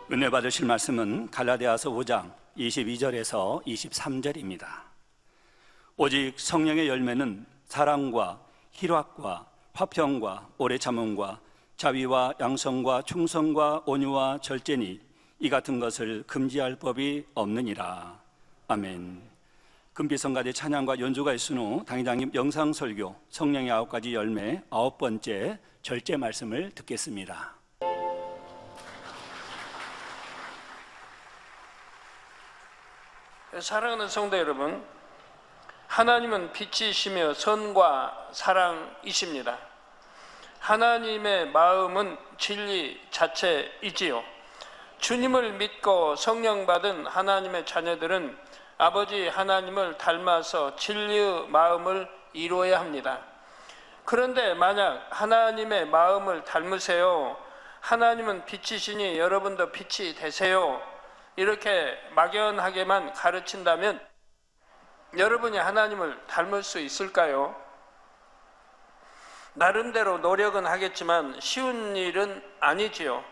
은혜 받으실 말씀은 갈라디아서 5장 22절에서 23절입니다. 오직 성령의 열매는 사랑과 희락과 화평과 오래 참음과 자비와 양성과 충성과 온유와 절제니 이 같은 것을 금지할 법이 없느니라. 아멘. 금비성가대 찬양과 연주가 있은 후 당회장님 영상설교 성령의 9가지 열매 9번째 절제 말씀을 듣겠습니다. 사랑하는 성도 여러분, 하나님은 빛이시며 선과 사랑이십니다. 하나님의 마음은 진리 자체이지요. 주님을 믿고 성령 받은 하나님의 자녀들은 아버지 하나님을 닮아서 진리의 마음을 이루어야 합니다. 그런데 만약 하나님의 마음을 닮으세요, 하나님은 빛이시니 여러분도 빛이 되세요, 이렇게 막연하게만 가르친다면 여러분이 하나님을 닮을 수 있을까요? 나름대로 노력은 하겠지만 쉬운 일은 아니지요.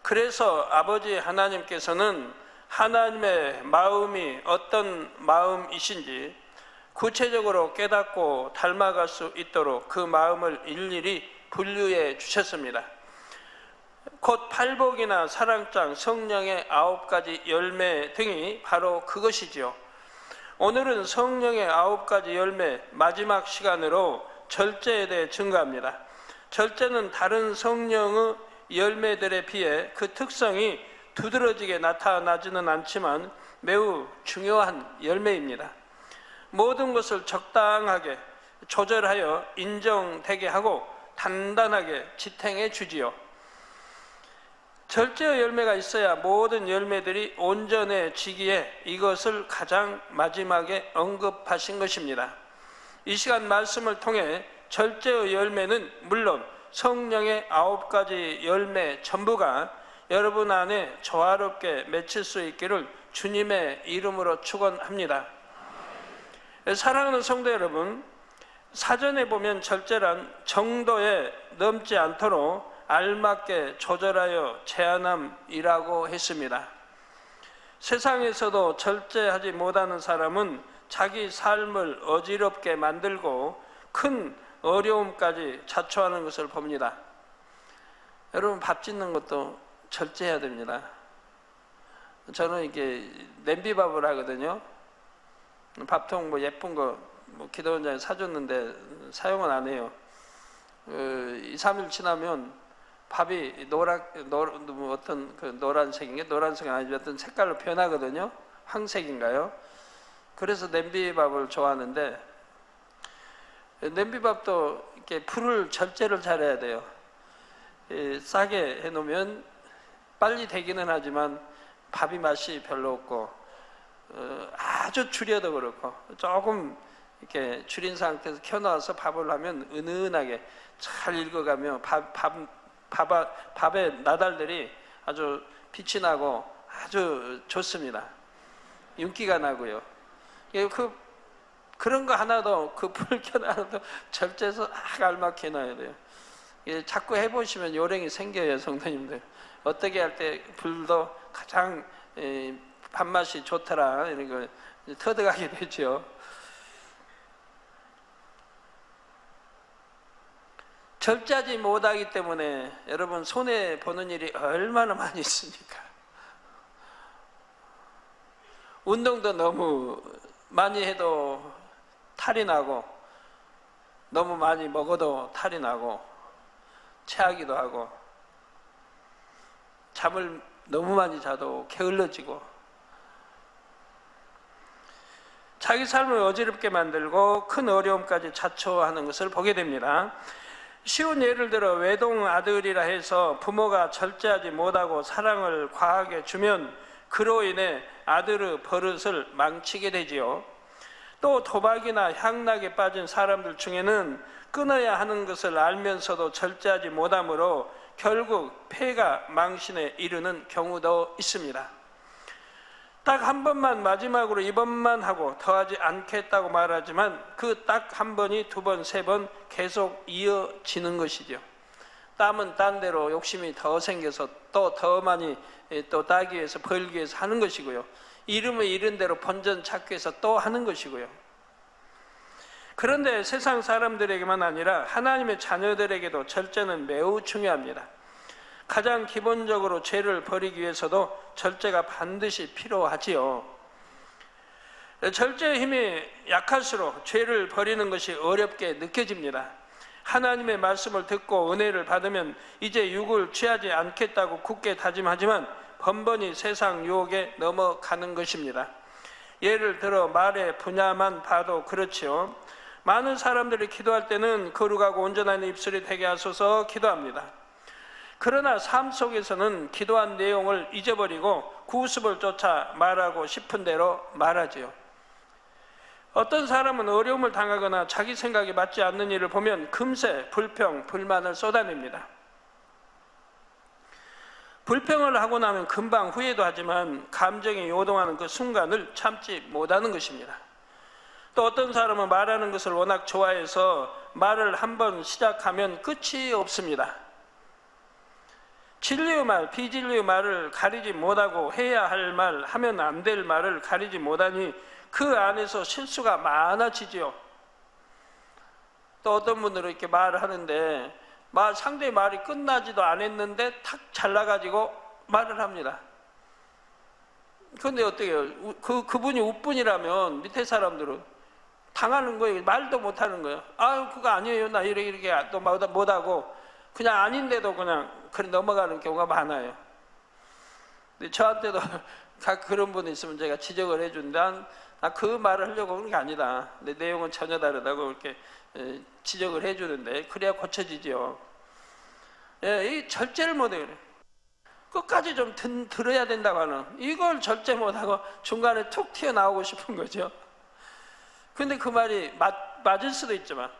그래서 아버지 하나님께서는 하나님의 마음이 어떤 마음이신지 구체적으로 깨닫고 닮아갈 수 있도록 그 마음을 일일이 분류해 주셨습니다. 곧 팔복이나 사랑장, 성령의 9가지 열매 등이 바로 그것이지요. 오늘은 성령의 9가지 열매 마지막 시간으로 절제에 대해 증거합니다. 절제는 다른 성령의 열매들에 비해 그 특성이 두드러지게 나타나지는 않지만 매우 중요한 열매입니다. 모든 것을 적당하게 조절하여 인정되게 하고 단단하게 지탱해 주지요. 절제의 열매가 있어야 모든 열매들이 온전해지기에 이것을 가장 마지막에 언급하신 것입니다. 이 시간 말씀을 통해 절제의 열매는 물론 성령의 9가지 열매 전부가 여러분 안에 조화롭게 맺힐 수 있기를 주님의 이름으로 축원합니다. 사랑하는 성도 여러분, 사전에 보면 절제란 정도에 넘지 않도록 알맞게 조절하여 제한함이라고 했습니다. 세상에서도 절제하지 못하는 사람은 자기 삶을 어지럽게 만들고 큰 어려움까지 자초하는 것을 봅니다. 여러분, 밥 짓는 것도 절제해야 됩니다. 저는 이게 냄비밥을 하거든요. 밥통 뭐 예쁜 거 기도원장에 사줬는데 사용은 안 해요. 2, 3일 지나면 밥이 어떤 그 노란색인가? 노란색은 아니지만 어떤 색깔로 변하거든요. 황색인가요? 그래서 냄비밥을 좋아하는데, 냄비밥도 이렇게 불을 절제를 잘해야 돼요. 싸게 해놓으면 빨리 되기는 하지만 밥이 맛이 별로 없고, 아주 줄여도 그렇고, 조금 이렇게 줄인 상태에서 켜놔서 밥을 하면 은은하게 잘 익어가며 밥의 나달들이 아주 빛이 나고 아주 좋습니다. 윤기가 나고요. 그런 거 하나도, 그 불 켜놔도 절제해서 알맞게 해놔야 돼요. 자꾸 해보시면 요령이 생겨요, 성도님들. 어떻게 할 때 불도 가장 밥맛이 좋더라, 이런 거 터득하게 되죠. 절제하지 못하기 때문에 여러분 손해보는 일이 얼마나 많이 있습니까? 운동도 너무 많이 해도 탈이 나고, 너무 많이 먹어도 탈이 나고, 체하기도 하고, 잠을 너무 많이 자도 게을러지고, 자기 삶을 어지럽게 만들고 큰 어려움까지 자초하는 것을 보게 됩니다. 쉬운 예를 들어 외동 아들이라 해서 부모가 절제하지 못하고 사랑을 과하게 주면 그로 인해 아들의 버릇을 망치게 되지요. 또 도박이나 향락에 빠진 사람들 중에는 끊어야 하는 것을 알면서도 절제하지 못하므로 결국 폐가 망신에 이르는 경우도 있습니다. 딱 한 번만, 마지막으로 이번만 하고 더하지 않겠다고 말하지만 그 딱 한 번이 2번, 3번 계속 이어지는 것이죠. 땀은 딴 대로 욕심이 더 생겨서 또 더 많이 또 따기 위해서 벌기 위해서 하는 것이고요. 이름을 잃은 대로 본전 찾기 위해서 또 하는 것이고요. 그런데 세상 사람들에게만 아니라 하나님의 자녀들에게도 절제는 매우 중요합니다. 가장 기본적으로 죄를 버리기 위해서도 절제가 반드시 필요하지요. 절제의 힘이 약할수록 죄를 버리는 것이 어렵게 느껴집니다. 하나님의 말씀을 듣고 은혜를 받으면 이제 육을 취하지 않겠다고 굳게 다짐하지만 번번이 세상 유혹에 넘어가는 것입니다. 예를 들어 말의 분야만 봐도 그렇지요. 많은 사람들이 기도할 때는 거룩하고 온전한 입술이 되게 하소서 기도합니다. 그러나 삶 속에서는 기도한 내용을 잊어버리고 구습을 쫓아 말하고 싶은 대로 말하지요. 어떤 사람은 어려움을 당하거나 자기 생각에 맞지 않는 일을 보면 금세 불평, 불만을 쏟아냅니다. 불평을 하고 나면 금방 후회도 하지만 감정이 요동하는 그 순간을 참지 못하는 것입니다. 또 어떤 사람은 말하는 것을 워낙 좋아해서 말을 한번 시작하면 끝이 없습니다. 진리의 말, 비진리의 말을 가리지 못하고 해야 할 말, 하면 안 될 말을 가리지 못하니 그 안에서 실수가 많아지지요. 또 어떤 분들은 이렇게 말을 하는데 상대의 말이 끝나지도 않았는데 탁 잘라가지고 말을 합니다. 그런데 어떻게 해요? 그분이 우뿐이라면 밑에 사람들은 당하는 거예요. 말도 못하는 거예요. 아유 그거 아니에요. 나 이렇게 또 못하고 그냥 아닌데도 그냥 넘어가는 경우가 많아요. 근데 저한테도 각 그런 분이 있으면 제가 지적을 해준다. 그 말을 하려고 그런 게 아니다. 내 내용은 전혀 다르다고 이렇게 지적을 해주는데 그래야 고쳐지죠. 이 절제를 못해요. 끝까지 좀 들어야 된다고 하는 이걸 절제 못하고 중간에 툭 튀어나오고 싶은 거죠. 근데 그 말이 맞을 수도 있지만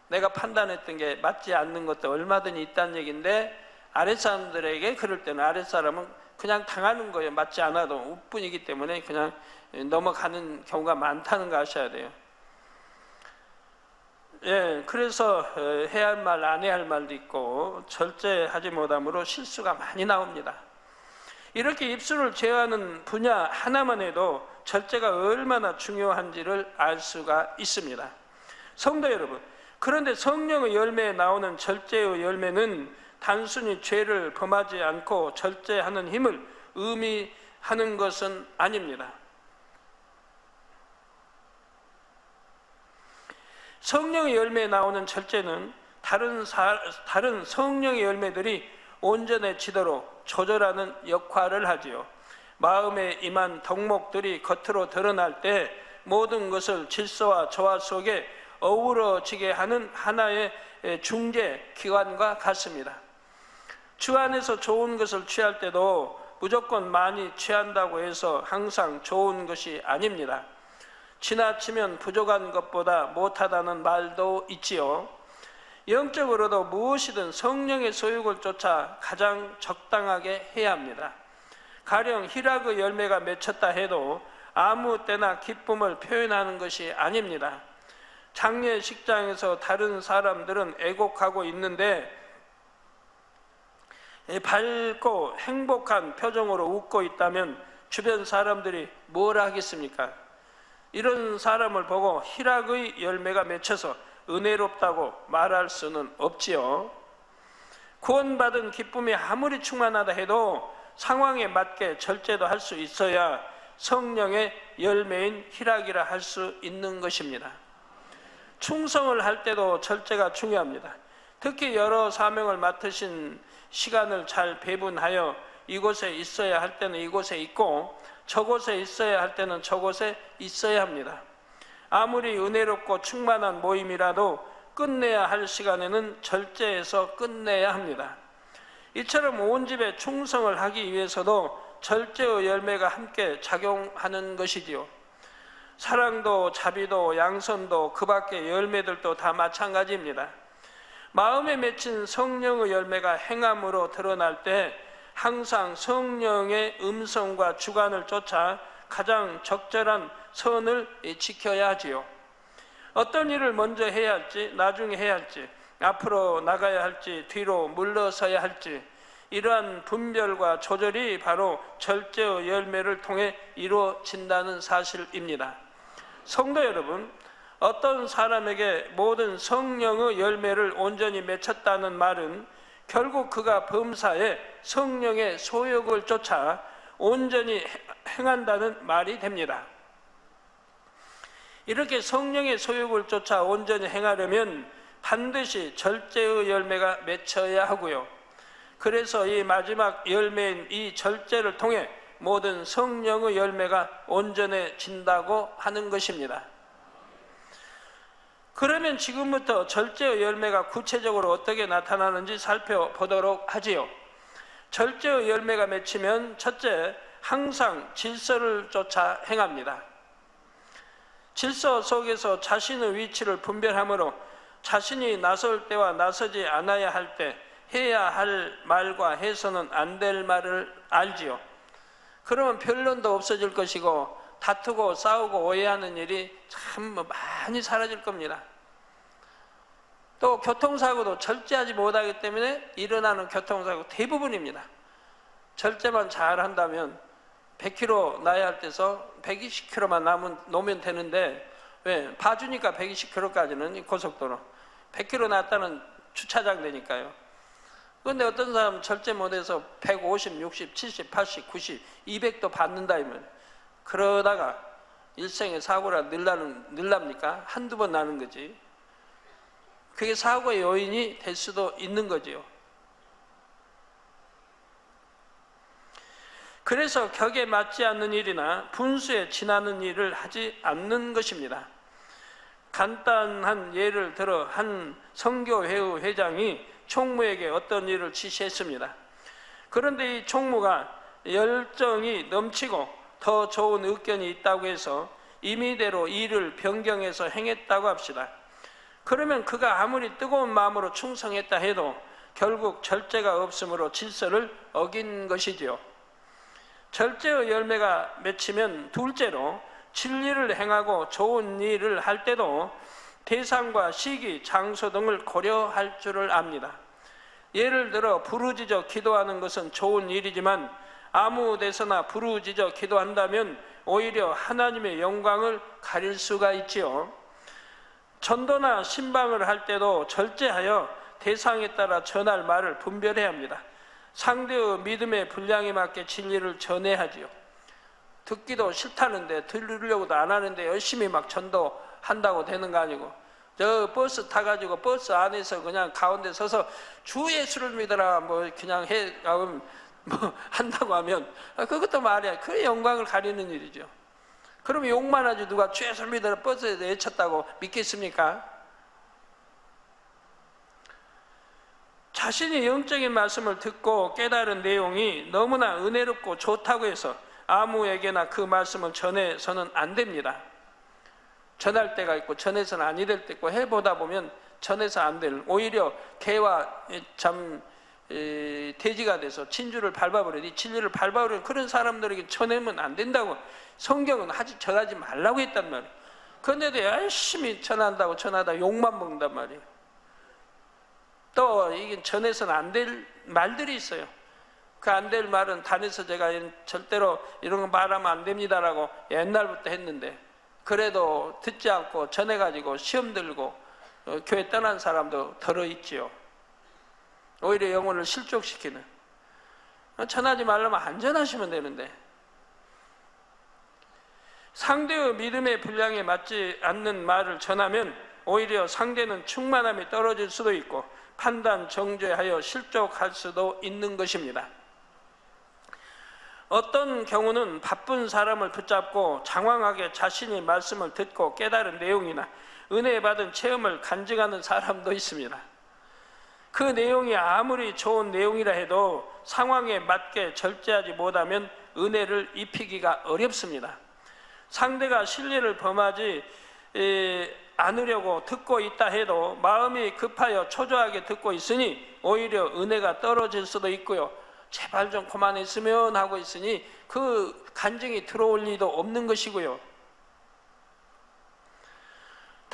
내가 판단했던 게 맞지 않는 것도 얼마든지 있다는 얘기인데 아랫사람들에게 그럴 때는 아랫사람은 그냥 당하는 거예요. 맞지 않아도 우뿐이기 때문에 그냥 넘어가는 경우가 많다는 거 아셔야 돼요. 그래서 해야 할 말, 안 해야 할 말도 있고 절제하지 못함으로 실수가 많이 나옵니다. 이렇게 입술을 제어하는 분야 하나만 해도 절제가 얼마나 중요한지를 알 수가 있습니다. 성도 여러분, 그런데 성령의 열매에 나오는 절제의 열매는 단순히 죄를 범하지 않고 절제하는 힘을 의미하는 것은 아닙니다. 성령의 열매에 나오는 절제는 다른 성령의 열매들이 온전해지도록 조절하는 역할을 하지요. 마음에 임한 덕목들이 겉으로 드러날 때 모든 것을 질서와 조화 속에 어우러지게 하는 하나의 중재 기관과 같습니다. 주 안에서 좋은 것을 취할 때도 무조건 많이 취한다고 해서 항상 좋은 것이 아닙니다. 지나치면 부족한 것보다 못하다는 말도 있지요. 영적으로도 무엇이든 성령의 소욕을 쫓아 가장 적당하게 해야 합니다. 가령 희락의 열매가 맺혔다 해도 아무 때나 기쁨을 표현하는 것이 아닙니다. 장례식장에서 다른 사람들은 애곡하고 있는데 밝고 행복한 표정으로 웃고 있다면 주변 사람들이 뭘 하겠습니까? 이런 사람을 보고 희락의 열매가 맺혀서 은혜롭다고 말할 수는 없지요. 구원받은 기쁨이 아무리 충만하다 해도 상황에 맞게 절제도 할 수 있어야 성령의 열매인 희락이라 할 수 있는 것입니다. 충성을 할 때도 절제가 중요합니다. 특히 여러 사명을 맡으신 시간을 잘 배분하여 이곳에 있어야 할 때는 이곳에 있고 저곳에 있어야 할 때는 저곳에 있어야 합니다. 아무리 은혜롭고 충만한 모임이라도 끝내야 할 시간에는 절제해서 끝내야 합니다. 이처럼 온 집에 충성을 하기 위해서도 절제의 열매가 함께 작용하는 것이지요. 사랑도 자비도 양선도 그 밖의 열매들도 다 마찬가지입니다. 마음에 맺힌 성령의 열매가 행함으로 드러날 때 항상 성령의 음성과 주관을 쫓아 가장 적절한 선을 지켜야 하지요. 어떤 일을 먼저 해야 할지 나중에 해야 할지 앞으로 나가야 할지 뒤로 물러서야 할지, 이러한 분별과 조절이 바로 절제의 열매를 통해 이루어진다는 사실입니다. 성도 여러분, 어떤 사람에게 모든 성령의 열매를 온전히 맺혔다는 말은 결국 그가 범사에 성령의 소욕을 쫓아 온전히 행한다는 말이 됩니다. 이렇게 성령의 소욕을 쫓아 온전히 행하려면 반드시 절제의 열매가 맺혀야 하고요. 그래서 이 마지막 열매인 이 절제를 통해 모든 성령의 열매가 온전해진다고 하는 것입니다. 그러면 지금부터 절제의 열매가 구체적으로 어떻게 나타나는지 살펴보도록 하지요. 절제의 열매가 맺히면 첫째, 항상 질서를 쫓아 행합니다. 질서 속에서 자신의 위치를 분별함으로 자신이 나설 때와 나서지 않아야 할 때 해야 할 말과 해서는 안 될 말을 알지요. 그러면 변론도 없어질 것이고 다투고 싸우고 오해하는 일이 참 많이 사라질 겁니다. 또 교통사고도 절제하지 못하기 때문에 일어나는 교통사고 대부분입니다. 절제만 잘 한다면 100km 나야 할 때서 120km만 놓으면 되는데, 왜? 봐주니까 120km까지는 고속도로, 100km 났다는 주차장 되니까요. 그런데 어떤 사람 절제 못해서 150, 60, 70, 80, 90, 200도 받는다면, 그러다가 일생에 사고가 늘랍니까? 한두 번 나는 거지. 그게 사고의 요인이 될 수도 있는 거지요. 그래서 격에 맞지 않는 일이나 분수에 지나는 일을 하지 않는 것입니다. 간단한 예를 들어 한 선교회의 회장이 총무에게 어떤 일을 지시했습니다. 그런데 이 총무가 열정이 넘치고 더 좋은 의견이 있다고 해서 임의대로 일을 변경해서 행했다고 합시다. 그러면 그가 아무리 뜨거운 마음으로 충성했다 해도 결국 절제가 없으므로 질서를 어긴 것이지요. 절제의 열매가 맺히면 둘째로 진리를 행하고 좋은 일을 할 때도 대상과 시기, 장소 등을 고려할 줄을 압니다. 예를 들어 부르짖어 기도하는 것은 좋은 일이지만 아무 데서나 부르짖어 기도한다면 오히려 하나님의 영광을 가릴 수가 있지요. 전도나 신방을 할 때도 절제하여 대상에 따라 전할 말을 분별해야 합니다. 상대의 믿음의 분량에 맞게 진리를 전해야 하지요. 듣기도 싫다는데 들으려고도 안 하는데 열심히 막 전도한다고 되는 거 아니고, 저 버스 타가지고 버스 안에서 그냥 가운데 서서 주 예수를 믿어라 뭐 그냥 뭐 한다고 하면 그것도 말이야. 그 영광을 가리는 일이죠. 그럼 욕만 하지 누가 주 예수를 믿어라 버스에서 외쳤다고 믿겠습니까? 자신이 영적인 말씀을 듣고 깨달은 내용이 너무나 은혜롭고 좋다고 해서 아무에게나 그 말씀을 전해서는 안 됩니다. 전할 때가 있고 전해서는 아니 될 때 있고 해보다 보면 전해서 안 될, 오히려 개와 돼지가 돼서 진주를 밟아버리니 진리를 밟아버리는 그런 사람들에게 전하면 안 된다고 성경은 전하지 말라고 했단 말이에요. 그런데도 열심히 전한다고 전하다 욕만 먹는단 말이에요. 또 이게 전해서는 안 될 말들이 있어요. 그 안 될 말은 단에서 제가 절대로 이런 거 말하면 안 됩니다라고 옛날부터 했는데, 그래도 듣지 않고 전해가지고 시험 들고 교회 떠난 사람도 들어있지요. 오히려 영혼을 실족시키는. 전하지 말라면 안 전하시면 되는데, 상대의 믿음의 분량에 맞지 않는 말을 전하면 오히려 상대는 충만함이 떨어질 수도 있고 판단 정죄하여 실족할 수도 있는 것입니다. 어떤 경우는 바쁜 사람을 붙잡고 장황하게 자신이 말씀을 듣고 깨달은 내용이나 은혜 받은 체험을 간증하는 사람도 있습니다. 그 내용이 아무리 좋은 내용이라 해도 상황에 맞게 절제하지 못하면 은혜를 입히기가 어렵습니다. 상대가 신뢰를 범하지 않으려고 듣고 있다 해도 마음이 급하여 초조하게 듣고 있으니 오히려 은혜가 떨어질 수도 있고요. 제발 좀 그만했으면 하고 있으니 그 간증이 들어올 리도 없는 것이고요.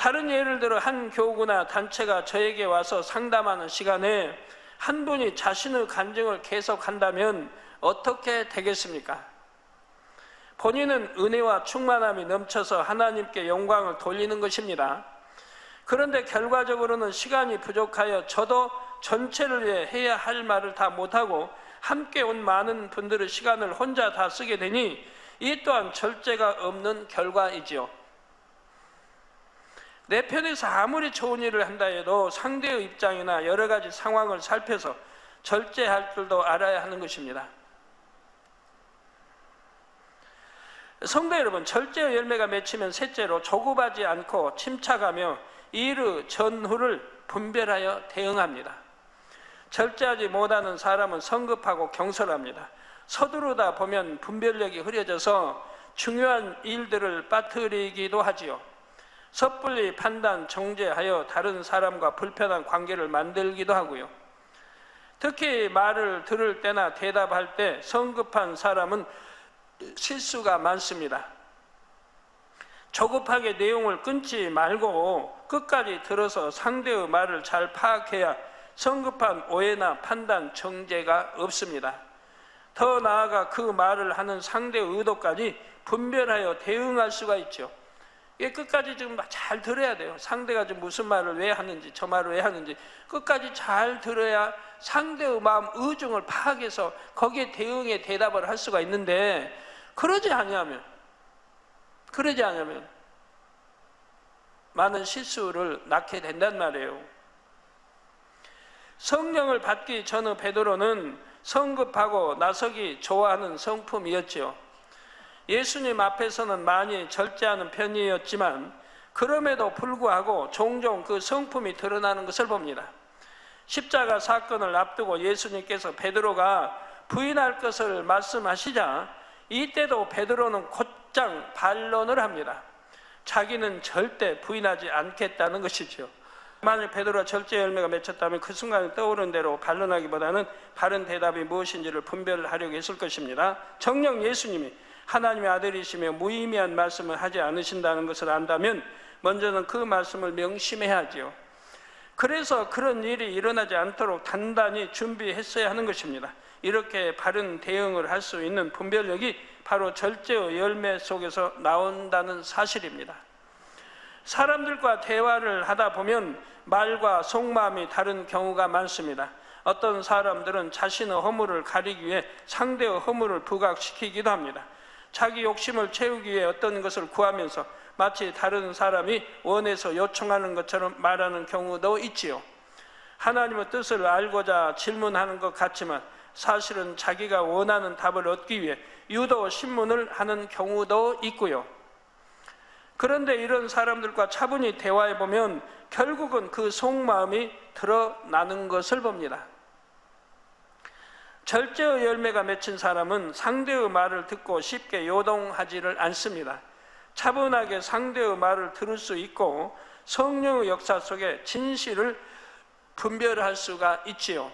다른 예를 들어 한 교구나 단체가 저에게 와서 상담하는 시간에 한 분이 자신의 간증을 계속한다면 어떻게 되겠습니까? 본인은 은혜와 충만함이 넘쳐서 하나님께 영광을 돌리는 것입니다. 그런데 결과적으로는 시간이 부족하여 저도 전체를 위해 해야 할 말을 다 못하고 함께 온 많은 분들의 시간을 혼자 다 쓰게 되니 이 또한 절제가 없는 결과이지요. 내 편에서 아무리 좋은 일을 한다 해도 상대의 입장이나 여러 가지 상황을 살펴서 절제할 줄도 알아야 하는 것입니다. 성도 여러분, 절제의 열매가 맺히면 셋째로 조급하지 않고 침착하며 이르 전후를 분별하여 대응합니다. 절제하지 못하는 사람은 성급하고 경솔합니다. 서두르다 보면 분별력이 흐려져서 중요한 일들을 빠뜨리기도 하지요. 섣불리 판단, 정죄하여 다른 사람과 불편한 관계를 만들기도 하고요. 특히 말을 들을 때나 대답할 때 성급한 사람은 실수가 많습니다. 조급하게 내용을 끊지 말고 끝까지 들어서 상대의 말을 잘 파악해야 성급한 오해나 판단, 정죄가 없습니다. 더 나아가 그 말을 하는 상대의 의도까지 분별하여 대응할 수가 있죠. 이게 끝까지 좀 잘 들어야 돼요. 상대가 지금 무슨 말을 왜 하는지, 저 말을 왜 하는지 끝까지 잘 들어야 상대의 마음, 의중을 파악해서 거기에 대응에 대답을 할 수가 있는데 그러지 않으면 많은 실수를 낳게 된단 말이에요. 성령을 받기 전의 베드로는 성급하고 나서기 좋아하는 성품이었지요. 예수님 앞에서는 많이 절제하는 편이었지만 그럼에도 불구하고 종종 그 성품이 드러나는 것을 봅니다. 십자가 사건을 앞두고 예수님께서 베드로가 부인할 것을 말씀하시자 이때도 베드로는 곧장 반론을 합니다. 자기는 절대 부인하지 않겠다는 것이죠. 만약 베드로가 절제 열매가 맺혔다면 그 순간에 떠오른 대로 반론하기보다는 바른 대답이 무엇인지를 분별하려고 했을 것입니다. 정녕 예수님이 하나님의 아들이시며 무의미한 말씀을 하지 않으신다는 것을 안다면 먼저는 그 말씀을 명심해야지요. 그래서 그런 일이 일어나지 않도록 단단히 준비했어야 하는 것입니다. 이렇게 바른 대응을 할 수 있는 분별력이 바로 절제의 열매 속에서 나온다는 사실입니다. 사람들과 대화를 하다 보면 말과 속마음이 다른 경우가 많습니다. 어떤 사람들은 자신의 허물을 가리기 위해 상대의 허물을 부각시키기도 합니다. 자기 욕심을 채우기 위해 어떤 것을 구하면서 마치 다른 사람이 원해서 요청하는 것처럼 말하는 경우도 있지요. 하나님의 뜻을 알고자 질문하는 것 같지만 사실은 자기가 원하는 답을 얻기 위해 유도 신문을 하는 경우도 있고요. 그런데 이런 사람들과 차분히 대화해 보면 결국은 그 속마음이 드러나는 것을 봅니다. 절제의 열매가 맺힌 사람은 상대의 말을 듣고 쉽게 요동하지를 않습니다. 차분하게 상대의 말을 들을 수 있고 성령의 역사 속에 진실을 분별할 수가 있지요.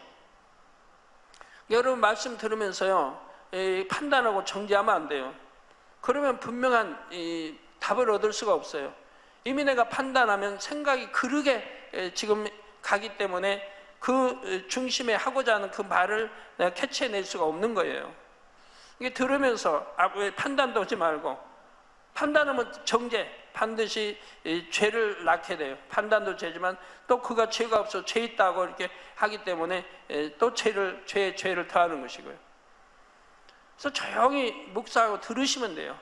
여러분 말씀 들으면서요, 판단하고 정죄하면 안 돼요. 그러면 분명한 답을 얻을 수가 없어요. 이미 내가 판단하면 생각이 그르게 지금 가기 때문에 그 중심에 하고자 하는 그 말을 내가 캐치해낼 수가 없는 거예요. 이게 들으면서 왜 판단도 하지 말고, 판단하면 정죄, 반드시 죄를 낳게 돼요. 판단도 죄지만 또 그가 죄가 없어 죄 있다고 이렇게 하기 때문에 또 죄를 더하는 것이고요. 그래서 조용히 묵상하고 들으시면 돼요.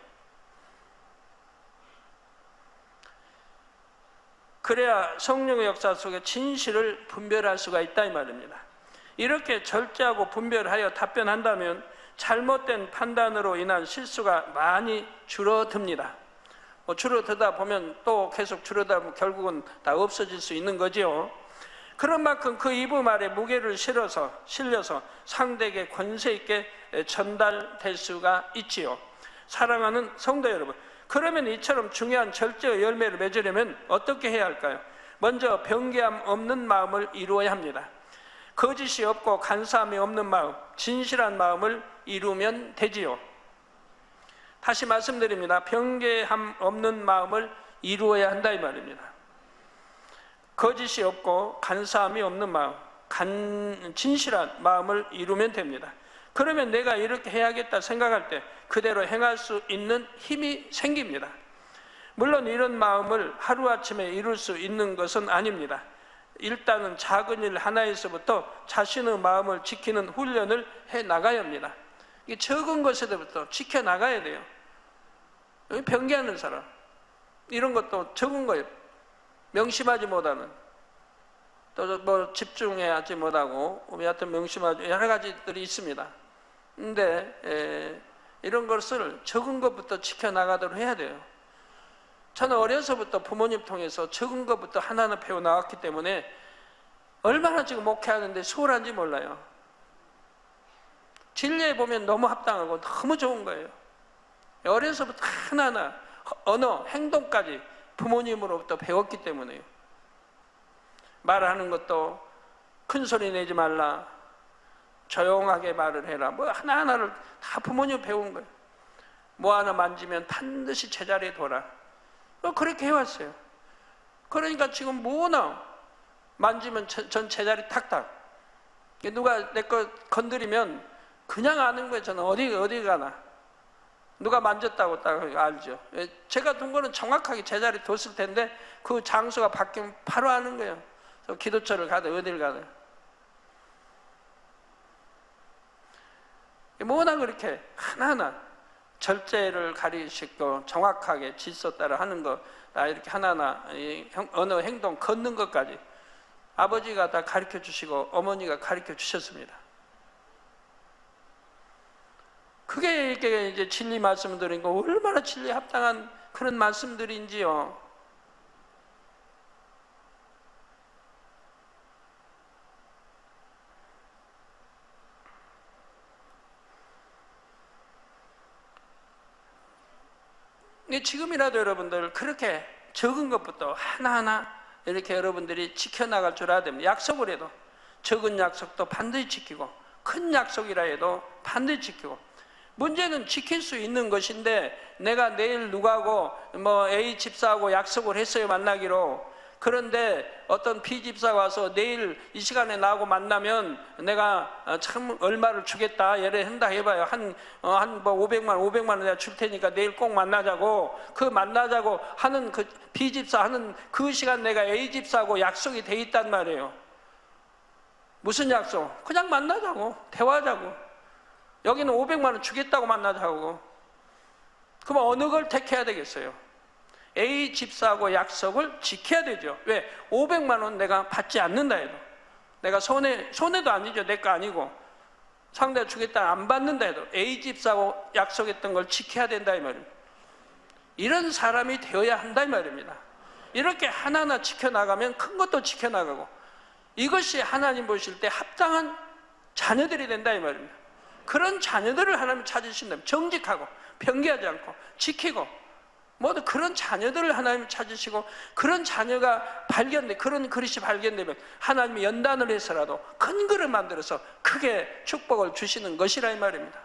그래야 성령의 역사 속에 진실을 분별할 수가 있다 이 말입니다. 이렇게 절제하고 분별하여 답변한다면 잘못된 판단으로 인한 실수가 많이 줄어듭니다. 줄어들다 보면 또 계속 줄어들다 보면 결국은 다 없어질 수 있는 거지요. 그런 만큼 그 이부 말에 무게를 실려서 상대에게 권세 있게 전달될 수가 있지요. 사랑하는 성도 여러분, 그러면 이처럼 중요한 절제의 열매를 맺으려면 어떻게 해야 할까요? 먼저 변개함 없는 마음을 이루어야 합니다. 거짓이 없고 간사함이 없는 마음, 진실한 마음을 이루면 되지요. 다시 말씀드립니다. 변개함 없는 마음을 이루어야 한다 이 말입니다. 거짓이 없고 간사함이 없는 마음, 진실한 마음을 이루면 됩니다. 그러면 내가 이렇게 해야겠다 생각할 때 그대로 행할 수 있는 힘이 생깁니다. 물론 이런 마음을 하루아침에 이룰 수 있는 것은 아닙니다. 일단은 작은 일 하나에서부터 자신의 마음을 지키는 훈련을 해 나가야 합니다. 이게 적은 것에서부터 지켜 나가야 돼요. 변기하는 사람, 이런 것도 적은 거예요. 명심하지 못하는, 또 뭐 집중하지 못하고 여하튼 명심하지, 여러 가지들이 있습니다. 근데 이런 것을 적은 것부터 지켜나가도록 해야 돼요. 저는 어려서부터 부모님 통해서 적은 것부터 하나하나 배워 나왔기 때문에 얼마나 지금 목회하는데 수월한지 몰라요. 진리에 보면 너무 합당하고 너무 좋은 거예요. 어려서부터 하나하나 언어, 행동까지 부모님으로부터 배웠기 때문에요. 말하는 것도 큰 소리 내지 말라, 조용하게 말을 해라, 뭐 하나하나를 다 부모님 배운 거예요. 뭐 하나 만지면 반드시 제자리에 둬라, 그렇게 해왔어요. 그러니까 지금 뭐나 만지면 전 제자리 탁탁. 누가 내 거 건드리면 그냥 아는 거예요. 저는 어디 가나 누가 만졌다고 딱 알죠. 제가 둔 거는 정확하게 제자리 뒀을 텐데 그 장소가 바뀌면 바로 아는 거예요. 기도처를 가든 어딜 가든. 뭐나 그렇게 하나하나 절제를 가리시고 정확하게 질서 따라 하는 거, 이렇게 하나하나 언어, 행동, 걷는 것까지 아버지가 다 가르쳐 주시고 어머니가 가르쳐 주셨습니다. 그게 이제 진리 말씀드린 거, 얼마나 진리에 합당한 그런 말씀들인지요. 지금이라도 여러분들 그렇게 적은 것부터 하나하나 이렇게 여러분들이 지켜나갈 줄 알아야 됩니다. 약속을 해도 적은 약속도 반드시 지키고 큰 약속이라 해도 반드시 지키고, 문제는 지킬 수 있는 것인데 내가 내일 누구하고 뭐 A 집사하고 약속을 했어요, 만나기로. 그런데 어떤 B 집사가 와서 내일 이 시간에 나하고 만나면 내가 참 얼마를 주겠다, 예를 한다 해봐요. 한 뭐 500만 원 내가 줄 테니까 내일 꼭 만나자고. 그 만나자고 하는 그 B 집사 하는 그 시간 내가 A 집사하고 약속이 돼 있단 말이에요. 무슨 약속? 그냥 만나자고, 대화하자고. 여기는 500만 원 주겠다고 만나자고. 그럼 어느 걸 택해야 되겠어요? A 집사하고 약속을 지켜야 되죠. 왜? 500만 원 내가 받지 않는다 해도, 내가 손해도 아니죠. 내 거 아니고 상대가 주겠다 안 받는다 해도 A 집사하고 약속했던 걸 지켜야 된다 이 말입니다. 이런 사람이 되어야 한다 이 말입니다. 이렇게 하나하나 지켜나가면 큰 것도 지켜나가고, 이것이 하나님 보실 때 합당한 자녀들이 된다 이 말입니다. 그런 자녀들을 하나님 찾으신다면 정직하고 변기하지 않고 지키고, 모두 그런 자녀들을 하나님 찾으시고, 그런 자녀가 그런 그릇이 발견되면 하나님이 연단을 해서라도 큰 그릇 만들어서 크게 축복을 주시는 것이라 이 말입니다.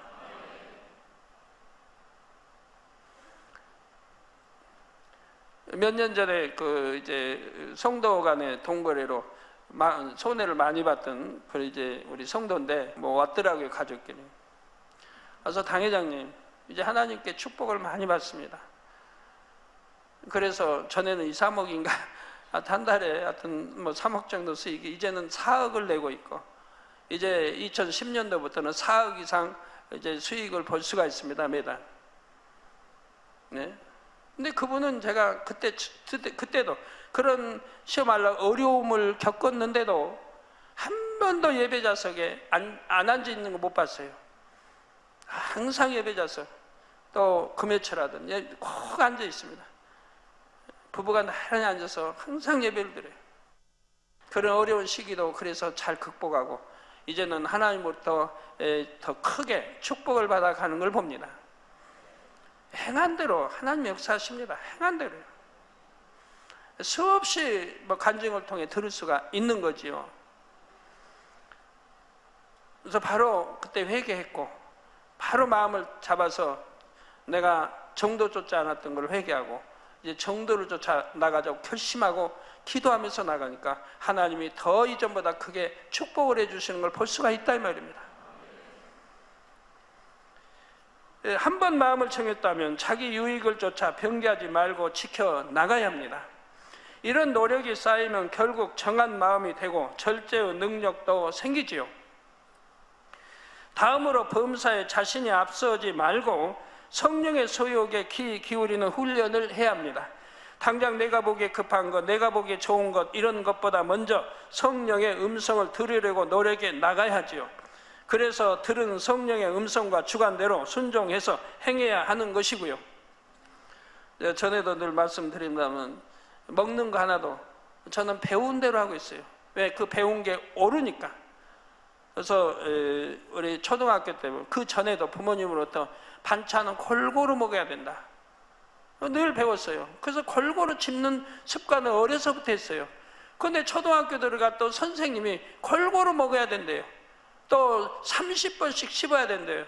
몇 년 전에 이제 성도 간의 동거래로 손해를 많이 봤던 이제 우리 성도인데 왔더라고요, 가족끼리. 그래서 당회장님, 이제 하나님께 축복을 많이 받습니다. 그래서 전에는 2, 3억인가 한 달에 하여튼 3억 정도 수익이 이제는 4억을 내고 있고, 이제 2010년도부터는 4억 이상 이제 수익을 볼 수가 있습니다, 매달. 네. 근데 그분은 제가 그때도 그런 시험하려고 어려움을 겪었는데도 한 번도 예배 좌석에 안 앉아 있는 거 못 봤어요. 항상 예배 좌석, 또 금요철하든 꼭 앉아 있습니다. 부부가 나란히 앉아서 항상 예배를 드려요. 그런 어려운 시기도 그래서 잘 극복하고 이제는 하나님으로부터 더 크게 축복을 받아가는 걸 봅니다. 행한 대로 하나님 역사하십니다. 행한 대로요. 수없이 간증을 통해 들을 수가 있는 거지요. 그래서 바로 그때 회개했고, 바로 마음을 잡아서 내가 정도 쫓지 않았던 걸 회개하고 이제 정도를 쫓아 나가자고 결심하고 기도하면서 나가니까 하나님이 더 이전보다 크게 축복을 해주시는 걸 볼 수가 있다 이 말입니다. 한 번 마음을 정했다면 자기 유익을 쫓아 변개하지 말고 지켜나가야 합니다. 이런 노력이 쌓이면 결국 정한 마음이 되고 절제의 능력도 생기지요. 다음으로 범사에 자신이 앞서지 말고 성령의 소욕에 귀 기울이는 훈련을 해야 합니다. 당장 내가 보기에 급한 것, 내가 보기에 좋은 것, 이런 것보다 먼저 성령의 음성을 들으려고 노력해 나가야 하지요. 그래서 들은 성령의 음성과 주관대로 순종해서 행해야 하는 것이고요. 전에도 늘 말씀드린다면 먹는 거 하나도 저는 배운 대로 하고 있어요. 왜? 그 배운 게 옳으니까. 그래서 우리 초등학교 때 그 전에도 부모님으로부터 반찬은 골고루 먹어야 된다. 늘 배웠어요. 그래서 골고루 짚는 습관을 어려서부터 했어요. 그런데 초등학교 들어가 또 선생님이 골고루 먹어야 된대요. 또 30번씩 씹어야 된대요.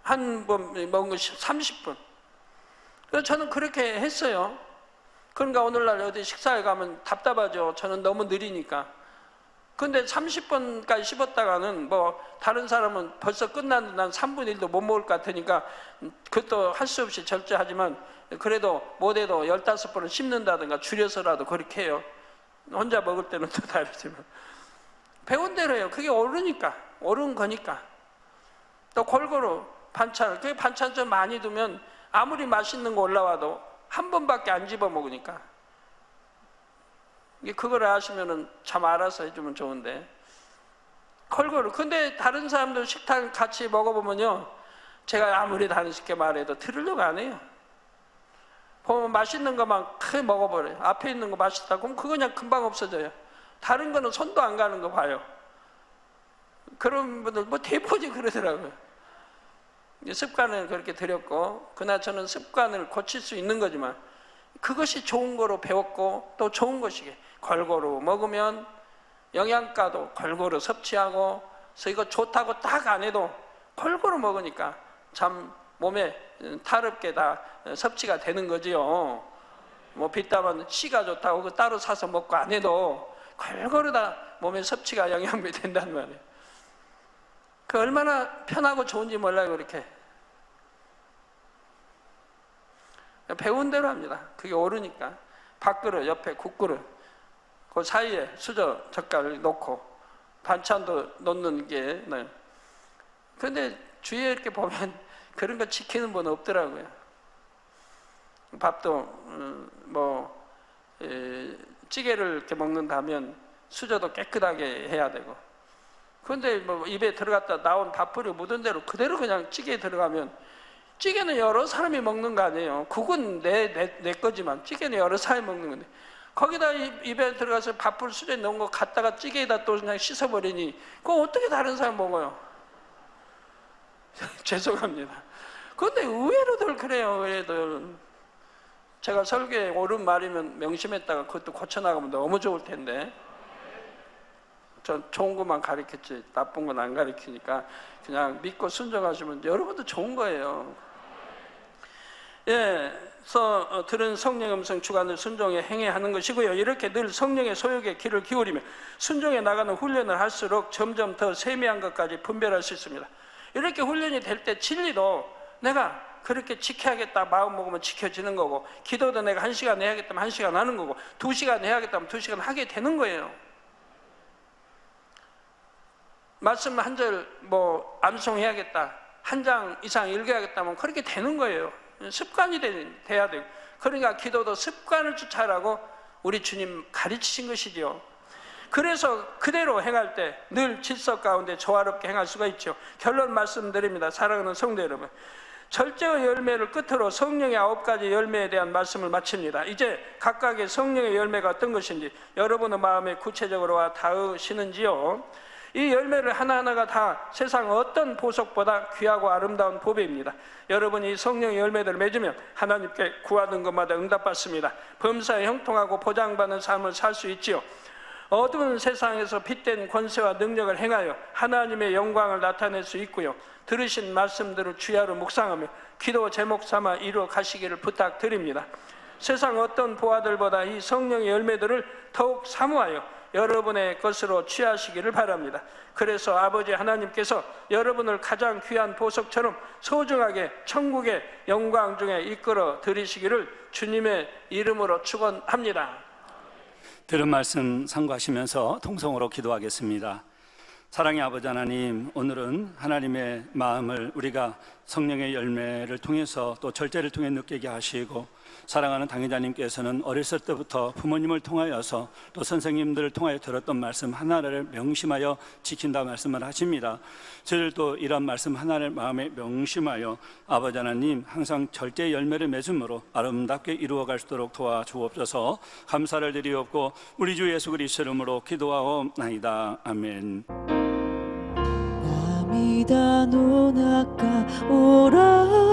한 번 먹은 거 30분. 그래서 저는 그렇게 했어요. 그러니까 오늘날 어디 식사에 가면 답답하죠. 저는 너무 느리니까. 근데 30번까지 씹었다가는 뭐 다른 사람은 벌써 끝났는데 난 3분의 1도 못 먹을 것 같으니까 그것도 할 수 없이 절제하지만 그래도 못해도 15번을 씹는다든가 줄여서라도 그렇게 해요. 혼자 먹을 때는 또 다르지만 배운 대로 해요. 그게 옳으니까, 옳은 거니까. 또 골고루 반찬, 그 반찬 좀 많이 두면 아무리 맛있는 거 올라와도 한 번밖에 안 집어 먹으니까. 그걸 아시면은 참 알아서 해주면 좋은데. 골고루. 근데 다른 사람들 식당 같이 먹어보면요, 제가 아무리 다른식게 말해도 들으려고 안 해요. 보면 맛있는 것만 크게 먹어버려요. 앞에 있는 거 맛있다. 그럼 그거 그냥 금방 없어져요. 다른 거는 손도 안 가는 거 봐요. 그런 분들 뭐 대포지 그러더라고요. 습관을 그렇게 들였고, 그러나 저는 습관을 고칠 수 있는 거지만 그것이 좋은 거로 배웠고 또 좋은 것이게 골고루 먹으면 영양가도 골고루 섭취하고, 그래서 이거 좋다고 딱 안 해도 골고루 먹으니까 참 몸에 탈없게 다 섭취가 되는 거지요. 뭐 비타민 C가 좋다고 그거 따로 사서 먹고 안 해도 골고루 다 몸에 섭취가 영양분이 된단 말이에요. 그 얼마나 편하고 좋은지 몰라요. 그렇게 배운 대로 합니다. 그게 옳으니까. 밥그릇 옆에 국그릇 그 사이에 수저 젓갈 놓고 반찬도 놓는 게 그런데 주위에 이렇게 보면 그런 거 지키는 분은 없더라고요. 밥도 찌개를 이렇게 먹는다면 수저도 깨끗하게 해야 되고, 그런데 뭐 입에 들어갔다 나온 밥풀이 묻은 대로 그대로 그냥 찌개에 들어가면, 찌개는 여러 사람이 먹는 거 아니에요. 국은 내 거지만 찌개는 여러 사람이 먹는 건데, 거기다 입에 들어가서 밥풀 수저에 넣은 거 갖다가 찌개에다 또 그냥 씻어버리니 그거 어떻게 다른 사람 먹어요? 죄송합니다. 그런데 의외로들 그래요. 의외로들. 제가 설교에 옳은 말이면 명심했다가 그것도 고쳐나가면 너무 좋을 텐데, 전 좋은 것만 가르쳤지 나쁜 건 안 가르치니까 그냥 믿고 순종하시면 여러분도 좋은 거예요. 그래서 들은 성령의 음성 주관을 순종에 행해 하는 것이고요. 이렇게 늘 성령의 소욕에 귀를 기울이며 순종해 나가는 훈련을 할수록 점점 더 세미한 것까지 분별할 수 있습니다. 이렇게 훈련이 될 때 진리도 내가 그렇게 지켜야겠다 마음 먹으면 지켜지는 거고, 기도도 내가 1시간 해야겠다면 1시간 하는 거고, 2시간 해야겠다면 2시간 하게 되는 거예요. 말씀 한 절 암송해야겠다, 한 장 이상 읽어야겠다면 그렇게 되는 거예요. 습관이 돼야 되고, 그러니까 기도도 습관을 쫓아라고 우리 주님 가르치신 것이지요. 그래서 그대로 행할 때 늘 질서 가운데 조화롭게 행할 수가 있죠. 결론 말씀드립니다. 사랑하는 성도 여러분, 절제의 열매를 끝으로 성령의 9가지 열매에 대한 말씀을 마칩니다. 이제 각각의 성령의 열매가 어떤 것인지 여러분의 마음에 구체적으로 와 닿으시는지요? 이 열매를 하나하나가 다 세상 어떤 보석보다 귀하고 아름다운 보배입니다. 여러분이 성령의 열매들을 맺으면 하나님께 구하는 것마다 응답받습니다. 범사에 형통하고 보장받는 삶을 살 수 있지요. 어두운 세상에서 빛된 권세와 능력을 행하여 하나님의 영광을 나타낼 수 있고요. 들으신 말씀들을 주야로 묵상하며 기도 제목 삼아 이루어 가시기를 부탁드립니다. 세상 어떤 보화들보다 이 성령의 열매들을 더욱 사모하여 여러분의 것으로 취하시기를 바랍니다. 그래서 아버지 하나님께서 여러분을 가장 귀한 보석처럼 소중하게 천국의 영광 중에 이끌어 들이시기를 주님의 이름으로 축원합니다. 들은 말씀 상고하시면서 통성으로 기도하겠습니다. 사랑의 아버지 하나님, 오늘은 하나님의 마음을 우리가 성령의 열매를 통해서 또 절제를 통해 느끼게 하시고, 사랑하는 당회자님께서는 어렸을 때부터 부모님을 통하여서 또 선생님들을 통하여 들었던 말씀 하나를 명심하여 지킨다 말씀을 하십니다. 저희들도 이런 말씀 하나를 마음에 명심하여 아버지 하나님 항상 절제의 열매를 맺음으로 아름답게 이루어갈 수 있도록 도와주옵소서. 감사를 드리옵고 우리 주 예수 그리스도 이름으로 기도하옵나이다. 아멘.涙の中オラ